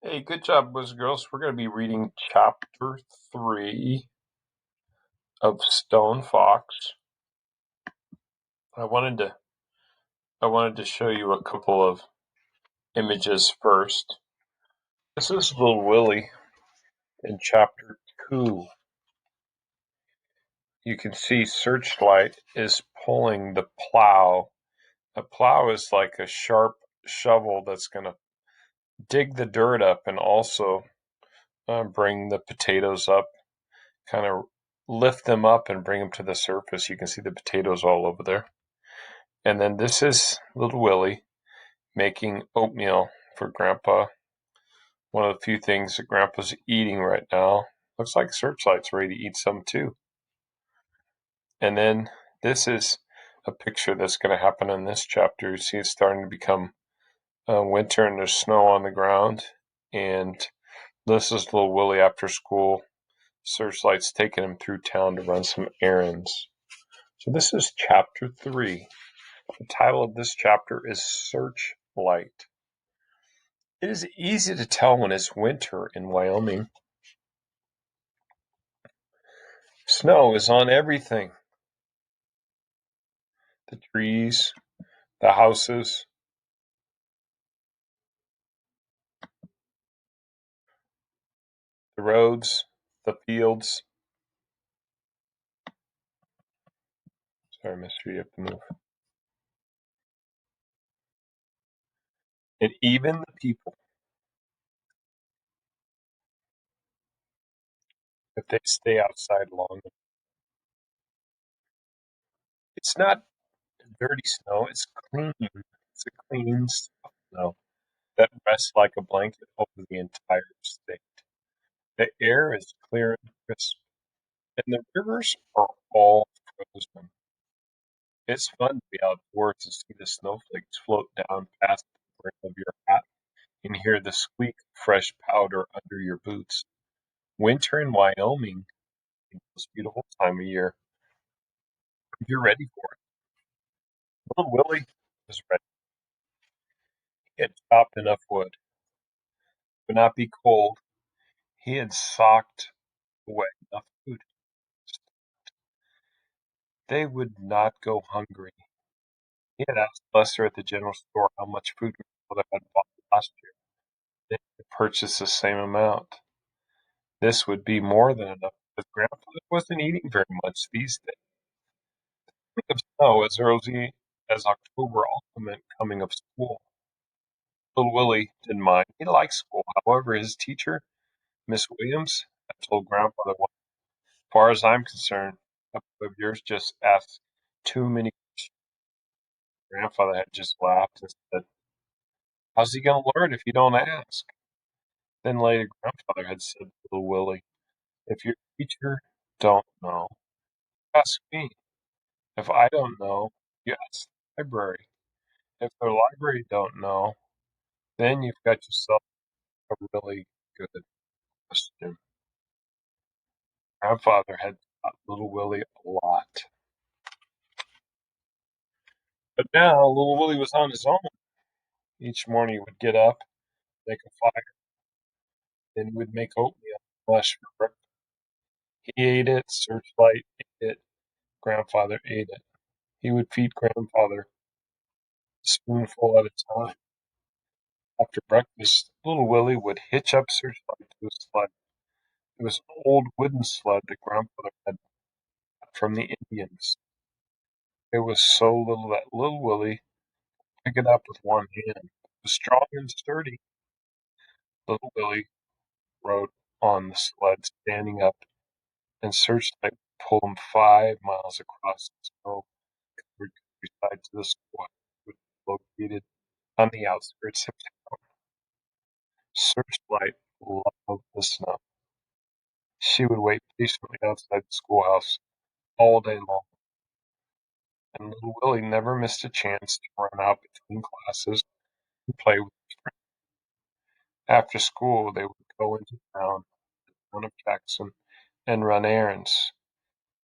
Hey, good job, boys and girls. We're going to be reading chapter 3 of Stone Fox. I wanted to show you a couple of images first. This is little Willie in chapter 2. You can see Searchlight is pulling the plow. A plow is like a sharp shovel that's going to dig the dirt up and also bring the potatoes up, kind of lift them up and bring them to the surface. You can see the potatoes all over there. And then this is little Willie making oatmeal for Grandpa. One of the few things that Grandpa's eating right now. Looks like Searchlight's ready to eat some too. And then this is a picture that's going to happen in this chapter. You see it's starting to become winter and there's snow on the ground. And this is little Willie after school. Searchlight's taking him through town to run some errands. So this is chapter 3. The title of this chapter is Searchlight. It is easy to tell when it's winter in Wyoming. Snow is on everything. The trees, the houses, the roads, the fields. Sorry, mister, you have to move. And even the people, if they stay outside long. It's not dirty snow, it's clean. It's a clean snow that rests like a blanket over the entire state. The air is clear and crisp, and the rivers are all frozen. It's fun to be outdoors and see the snowflakes float down past the brim of your hat and hear the squeak of fresh powder under your boots. Winter in Wyoming is the most beautiful time of year. You're ready for it. Little Willie was ready. He had chopped enough wood. It would not be cold. He had socked away enough food. They would not go hungry. He had asked Lester at the general store how much food grandmother had bought last year. They could purchase the same amount. This would be more than enough because grandfather wasn't eating very much these days. Coming of snow as early as October also meant coming of school. Little Willie didn't mind. He liked school. However, his teacher, Miss Williams, had told grandfather, well, as far as I'm concerned, a couple of yours just asked too many questions. Grandfather had just laughed and said, how's he going to learn if you don't ask? Then later, grandfather had said to little Willie, if your teacher don't know, ask me. If I don't know, you ask the library. If the library don't know, then you've got yourself a really good question. Grandfather had taught little Willie a lot. But now little Willie was on his own. Each morning he would get up, make a fire, then he would make oatmeal mush for breakfast. He ate it, Searchlight ate it, grandfather ate it. He would feed grandfather a spoonful at a time. After breakfast, little Willie would hitch up Searchlight to his sled. It was an old wooden sled that grandfather had got from the Indians. It was so little that little Willie could pick it up with one hand. It was strong and sturdy. Little Willie rode on the sled, standing up, and Searchlight would pull him 5 miles across the snow-covered countryside to the school, which was located on the outskirts of town. Searchlight loved the snow. She would wait patiently outside the schoolhouse all day long, and little Willie never missed a chance to run out between classes and play with his friends. After school, they would go into town of Jackson, and run errands.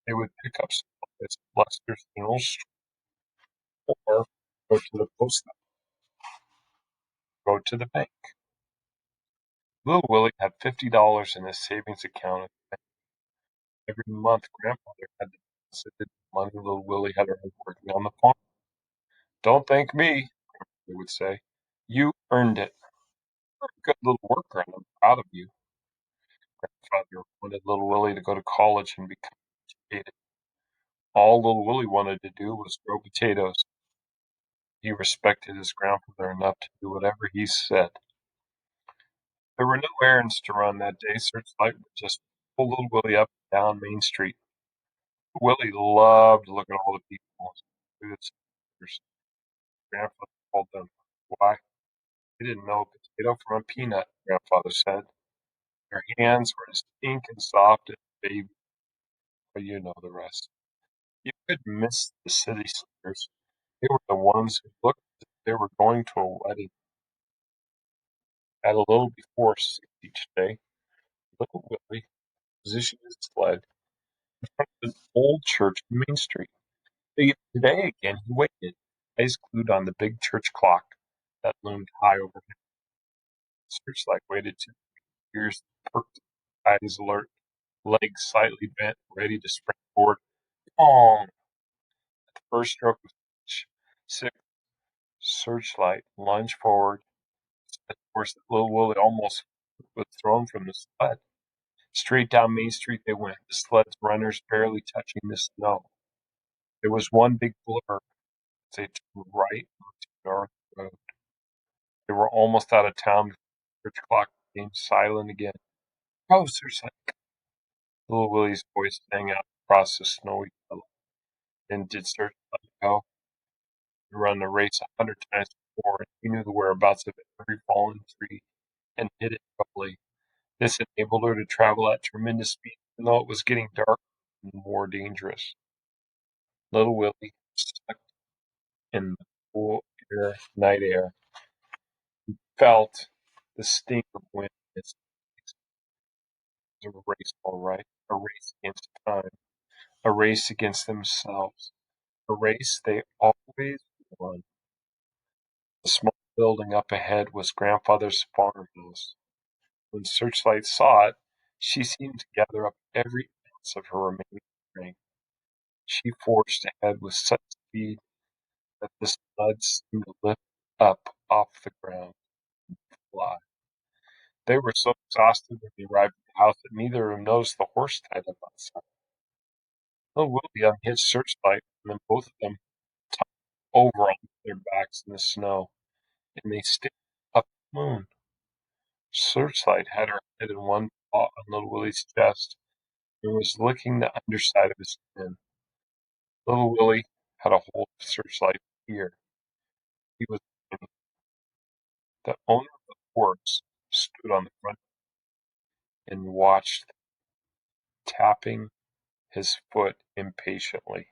They would pick up supplies at Lester's funeral or go to the post office, go to the bank. Little Willie had $50 in his savings account. Every month, Grandfather had deposited money Little Willie had earned working on the farm. "Don't thank me," he would say. "You earned it. You're a good little worker, and I'm proud of you." Grandfather wanted Little Willie to go to college and become educated. All Little Willie wanted to do was grow potatoes. He respected his grandfather enough to do whatever he said. There were no errands to run that day. Searchlight would just pull Little Willie up and down Main Street. Willie loved to look at all the people through the speakers. Grandfather called them. Why? They didn't know a potato from a peanut, Grandfather said. Their hands were as pink and soft as baby, but you know the rest. You could miss the city slickers. They were the ones who looked as if they were going to a wedding. At a little before 6 each day, little Willie positioned his sled in an old church on Main Street. Today again he waited, eyes glued on the big church clock that loomed high overhead. Searchlight waited 2 years, perked, eyes alert, legs slightly bent, ready to spring forward. Pong! At the first stroke of six, Searchlight lunged forward. Of course, little Willie almost was thrown from the sled. Straight down Main Street they went, the sled's runners barely touching the snow. There was one big blur as they turned right onto North Road. They were almost out of town before the church clock became silent again. "Oh, Searchlight!" Little Willie's voice sang out across the snowy yellow. And did Searchlight go? He run the race 100 times before, and he knew the whereabouts of every fallen tree and hid it quickly. This enabled her to travel at tremendous speed, even though it was getting darker and more dangerous. Little Willie sucked in the cool night air, felt the sting of wind in his face. It was a race, all right, a race against time, a race against themselves, a race they always won. The small building up ahead was Grandfather's farmhouse. When Searchlight saw it, she seemed to gather up every ounce of her remaining strength. She forged ahead with such speed that the sled seemed to lift up off the ground and fly. They were so exhausted when they arrived at the house that neither of them noticed the horse tied up outside. Little Willie unhitched Searchlight, and then both of them tumbled over onto their backs in the snow, and they stared up at the moon. Searchlight had her head in one paw on Little Willie's chest and was licking the underside of his chin. Little Willie had a hold of Searchlight's ear. He was the owner of the horse stood on the front and watched, tapping his foot impatiently.